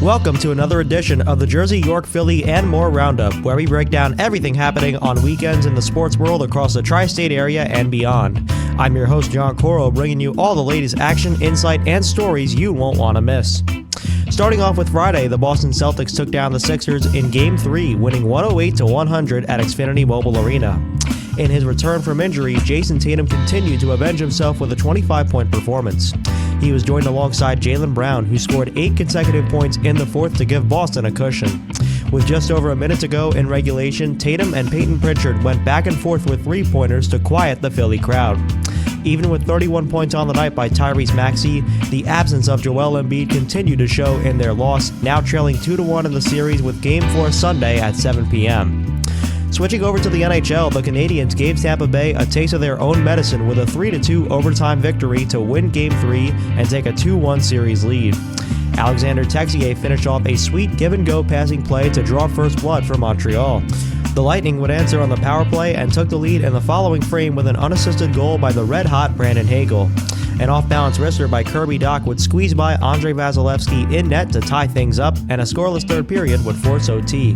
Welcome to another edition of the JerseyYorkPhilly and more Roundup, where we break down everything happening on weekends in the sports world across the tri-state area and beyond. I'm your host, John Coro, bringing you all the latest action, insight, and stories you won't want to miss. Starting off with Friday, the Boston Celtics took down the Sixers in Game 3, winning 108-100 at Xfinity Mobile Arena. In his return from injury, Jason Tatum continued to avenge himself with a 25-point performance. He was joined alongside Jaylen Brown, who scored 8 consecutive points in the fourth to give Boston a cushion. With just over a minute to go in regulation, Tatum and Peyton Pritchard went back and forth with three-pointers to quiet the Philly crowd. Even with 31 points on the night by Tyrese Maxey, the absence of Joel Embiid continued to show in their loss, now trailing 2-1 in the series with Game 4 Sunday at 7 p.m. Switching over to the NHL, the Canadiens gave Tampa Bay a taste of their own medicine with a 3-2 overtime victory to win Game 3 and take a 2-1 series lead. Alexander Texier finished off a sweet give-and-go passing play to draw first blood for Montreal. The Lightning would answer on the power play and took the lead in the following frame with an unassisted goal by the red-hot Brandon Hagel. An off-balance wrister by Kirby Dach would squeeze by Andrei Vasilevskiy in net to tie things up, and a scoreless third period would force OT.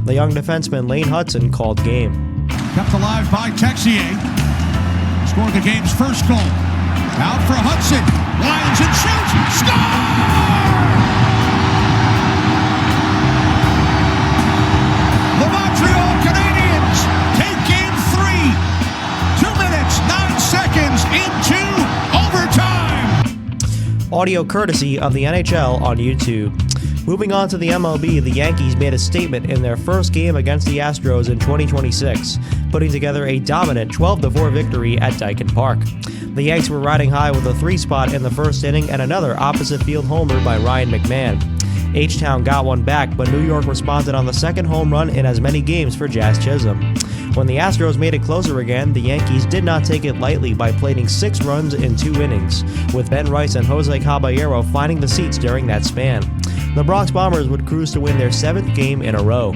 The young defenseman Lane Hudson called game. Kept alive by Texier. Scored the game's first goal. Out for Hudson. Lions and shoots. Score! The Montreal Canadiens take game 3. 2 minutes, 9 seconds into overtime. Audio courtesy of the NHL on YouTube. Moving on to the MLB, the Yankees made a statement in their first game against the Astros in 2026, putting together a dominant 12-4 victory at Dyken Park. The Yanks were riding high with a 3-spot in the first inning and another opposite field homer by Ryan McMahon. H-Town got one back, but New York responded on the second home run in as many games for Jazz Chisholm. When the Astros made it closer again, the Yankees did not take it lightly by plating 6 runs in 2 innings, with Ben Rice and Jose Caballero finding the seats during that span. The Bronx Bombers would cruise to win their 7th game in a row.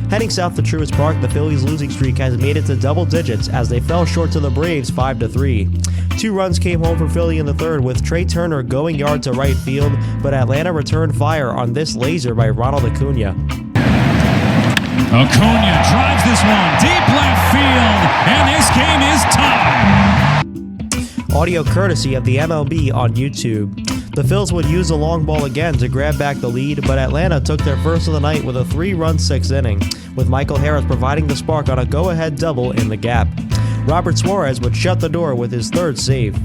Heading south to Truist Park, the Phillies' losing streak has made it to double digits as they fell short to the Braves 5-3. 2 runs came home for Philly in the third, with Trey Turner going yard to right field, but Atlanta returned fire on this laser by Ronald Acuna. Acuna drives this one deep left field, and this game is tied. Audio courtesy of the MLB on YouTube. The Phils would use the long ball again to grab back the lead, but Atlanta took their first of the night with a 3-run 6th inning, with Michael Harris providing the spark on a go-ahead double in the gap. Robert Suarez would shut the door with his 3rd save.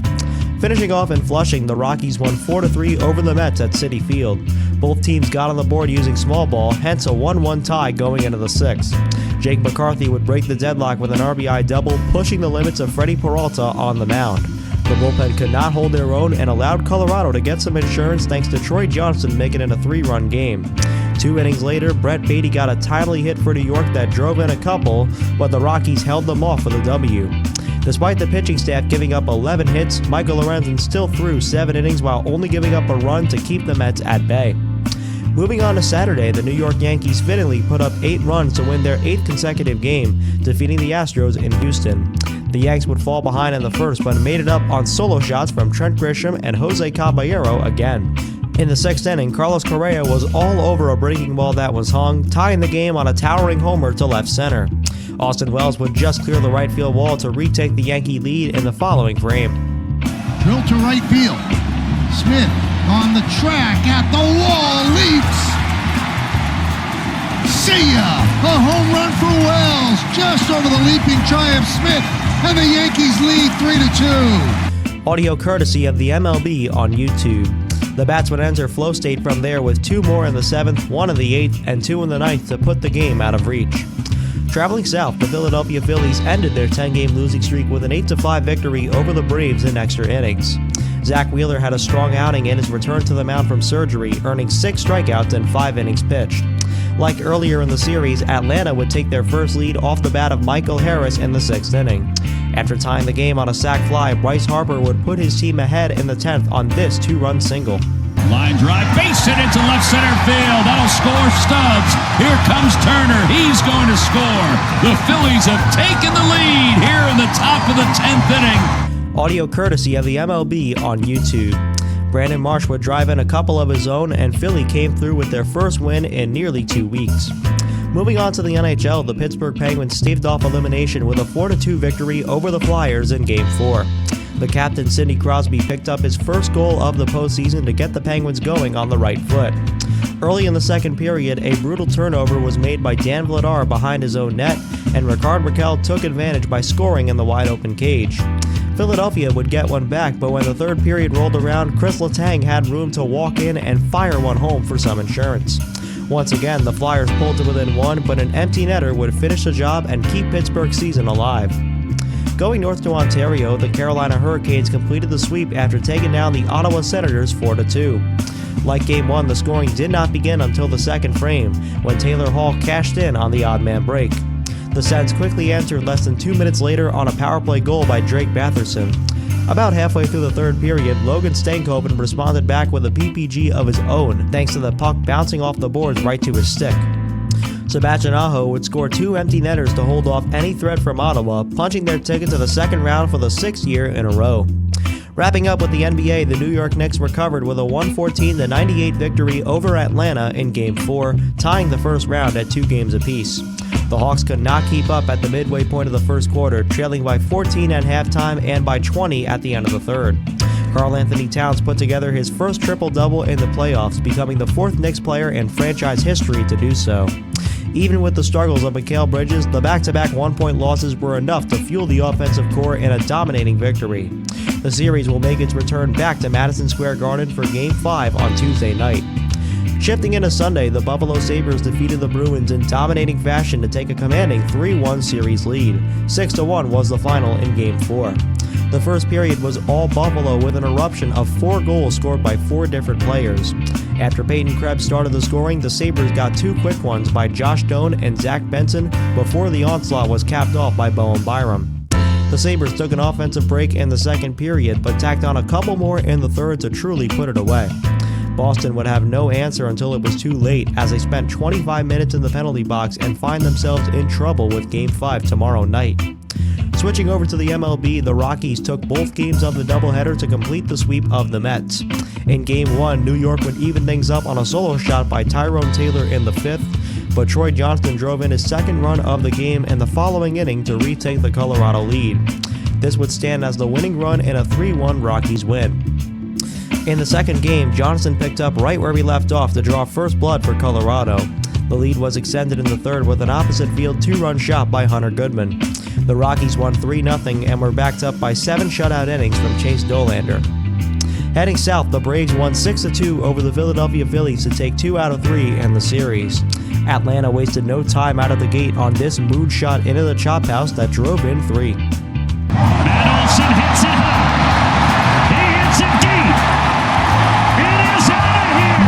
Finishing off in Flushing, the Rockies won 4-3 over the Mets at Citi Field. Both teams got on the board using small ball, hence a 1-1 tie going into the 6th. Jake McCarthy would break the deadlock with an RBI double, pushing the limits of Freddie Peralta on the mound. The bullpen could not hold their own and allowed Colorado to get some insurance thanks to Troy Johnston making it a 3-run game. 2 innings later, Brett Beatty got a timely hit for New York that drove in a couple, but the Rockies held them off for the W. Despite the pitching staff giving up 11 hits, Michael Lorenzen still threw 7 innings while only giving up a run to keep the Mets at bay. Moving on to Saturday, the New York Yankees fittingly put up 8 runs to win their 8th consecutive game, defeating the Astros in Houston. The Yanks would fall behind in the first, but made it up on solo shots from Trent Grisham and Jose Caballero again. In the 6th inning, Carlos Correa was all over a breaking ball that was hung, tying the game on a towering homer to left center. Austin Wells would just clear the right field wall to retake the Yankee lead in the following frame. Drill to right field. Smith on the track at the wall, leaps. See ya! A home run for Wells, just over the leaping Triumph Smith, and the Yankees lead 3-2. Audio courtesy of the MLB on YouTube. The Bats would enter flow state from there with 2 more in the 7th, 1 in the 8th, and 2 in the 9th to put the game out of reach. Traveling south, the Philadelphia Phillies ended their 10-game losing streak with an 8-5 victory over the Braves in extra innings. Zach Wheeler had a strong outing in his return to the mound from surgery, earning 6 strikeouts and 5 innings pitched. Like earlier in the series, Atlanta would take their first lead off the bat of Michael Harris in the 6th inning. After tying the game on a sac fly, Bryce Harper would put his team ahead in the 10th on this 2-run single. Line drive, base hit into left center field. That'll score Stubbs. Here comes Turner. He's going to score. The Phillies have taken the lead here in the top of the 10th inning. Audio courtesy of the MLB on YouTube. Brandon Marsh would drive in a couple of his own, and Philly came through with their first win in nearly 2 weeks. Moving on to the NHL, the Pittsburgh Penguins staved off elimination with a 4-2 victory over the Flyers in Game 4. The captain, Sidney Crosby, picked up his first goal of the postseason to get the Penguins going on the right foot. Early in the second period, a brutal turnover was made by Dan Vladar behind his own net, and Ricard Raquel took advantage by scoring in the wide-open cage. Philadelphia would get one back, but when the third period rolled around, Chris Letang had room to walk in and fire one home for some insurance. Once again, the Flyers pulled to within one, but an empty netter would finish the job and keep Pittsburgh's season alive. Going north to Ontario, the Carolina Hurricanes completed the sweep after taking down the Ottawa Senators 4-2. Like Game 1, the scoring did not begin until the second frame, when Taylor Hall cashed in on the odd man break. The Sens quickly answered less than 2 minutes later on a power play goal by Drake Batherson. About halfway through the third period, Logan Stankoven responded back with a PPG of his own, thanks to the puck bouncing off the boards right to his stick. Sebastian Aho would score 2 empty netters to hold off any threat from Ottawa, punching their ticket to the second round for the 6th year in a row. Wrapping up with the NBA, the New York Knicks recovered with a 114-98 victory over Atlanta in Game 4, tying the first round at 2 games apiece. The Hawks could not keep up at the midway point of the first quarter, trailing by 14 at halftime and by 20 at the end of the third. Karl Anthony Towns put together his first triple-double in the playoffs, becoming the 4th Knicks player in franchise history to do so. Even with the struggles of Mikal Bridges, the back-to-back one-point losses were enough to fuel the offensive core in a dominating victory. The series will make its return back to Madison Square Garden for Game 5 on Tuesday night. Shifting into Sunday, the Buffalo Sabres defeated the Bruins in dominating fashion to take a commanding 3-1 series lead. 6-1 was the final in Game 4. The first period was all Buffalo with an eruption of 4 goals scored by 4 different players. After Peyton Krebs started the scoring, the Sabres got 2 quick ones by Josh Doan and Zach Benson before the onslaught was capped off by Bowen Byram. The Sabres took an offensive break in the second period, but tacked on a couple more in the third to truly put it away. Boston would have no answer until it was too late, as they spent 25 minutes in the penalty box and find themselves in trouble with Game 5 tomorrow night. Switching over to the MLB, the Rockies took both games of the doubleheader to complete the sweep of the Mets. In Game 1, New York would even things up on a solo shot by Tyrone Taylor in the 5th, but Troy Johnston drove in his second run of the game in the following inning to retake the Colorado lead. This would stand as the winning run in a 3-1 Rockies win. In the second game, Johnston picked up right where he left off to draw first blood for Colorado. The lead was extended in the third with an opposite field 2-run shot by Hunter Goodman. The Rockies won 3-0 and were backed up by 7 shutout innings from Chase Dollander. Heading south, the Braves won 6-2 over the Philadelphia Phillies to take 2 out of 3 in the series. Atlanta wasted no time out of the gate on this moonshot into the chop house that drove in 3. Matt Olson hits it high. He hits it deep. It is out of here.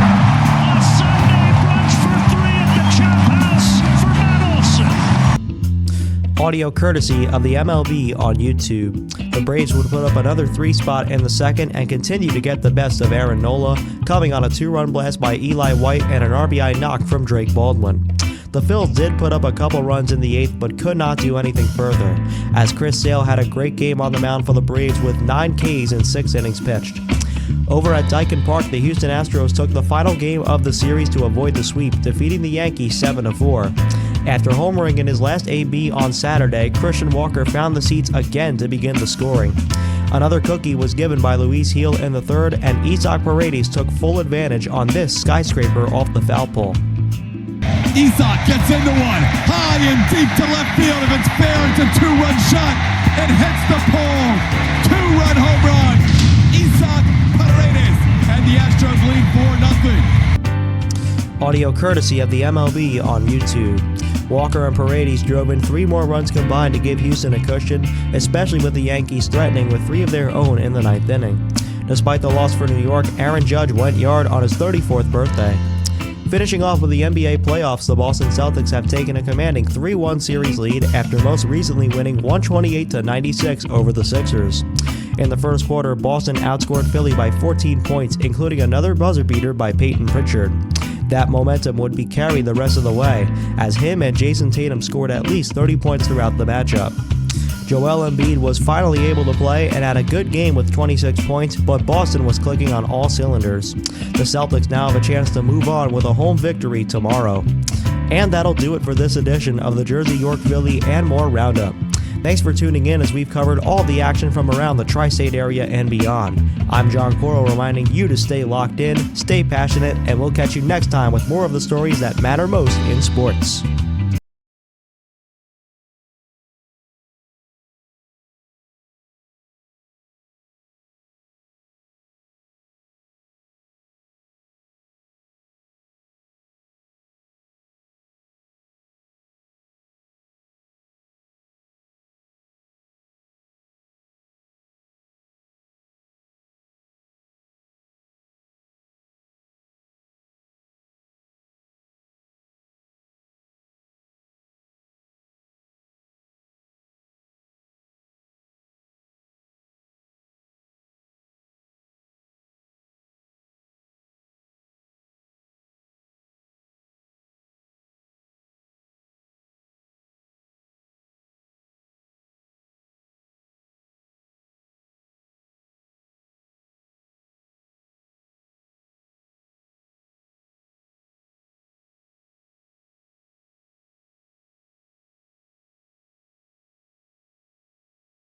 A Sunday brunch for 3 at the chop house for Matt Olson. Audio courtesy of the MLB on YouTube. The Braves would put up another 3 spot in the second and continue to get the best of Aaron Nola, coming on a 2-run blast by Eli White and an RBI knock from Drake Baldwin. The Phils did put up a couple runs in the 8th but could not do anything further, as Chris Sale had a great game on the mound for the Braves with 9 Ks in 6 innings pitched. Over at Daikin Park, the Houston Astros took the final game of the series to avoid the sweep, defeating the Yankees 7-4. After homering in his last AB on Saturday, Christian Walker found the seats again to begin the scoring. Another cookie was given by Luis Gil in the third, and Isaac Paredes took full advantage on this skyscraper off the foul pole. Isaac gets into one, high and deep to left field. If it's fair, it's a 2-run shot. It hits the pole. 2-run home run. Isaac Paredes, and the Astros lead 4-0. Audio courtesy of the MLB on YouTube. Walker and Paredes drove in 3 more runs combined to give Houston a cushion, especially with the Yankees threatening with 3 of their own in the 9th inning. Despite the loss for New York, Aaron Judge went yard on his 34th birthday. Finishing off with the NBA playoffs, the Boston Celtics have taken a commanding 3-1 series lead after most recently winning 128-96 over the Sixers. In the first quarter, Boston outscored Philly by 14 points, including another buzzer beater by Peyton Pritchard. That momentum would be carried the rest of the way, as him and Jason Tatum scored at least 30 points throughout the matchup. Joel Embiid was finally able to play and had a good game with 26 points, but Boston was clicking on all cylinders. The Celtics now have a chance to move on with a home victory tomorrow. And that'll do it for this edition of the Jersey York Philly and More Roundup. Thanks for tuning in as we've covered all the action from around the tri-state area and beyond. I'm John Coro, reminding you to stay locked in, stay passionate, and we'll catch you next time with more of the stories that matter most in sports.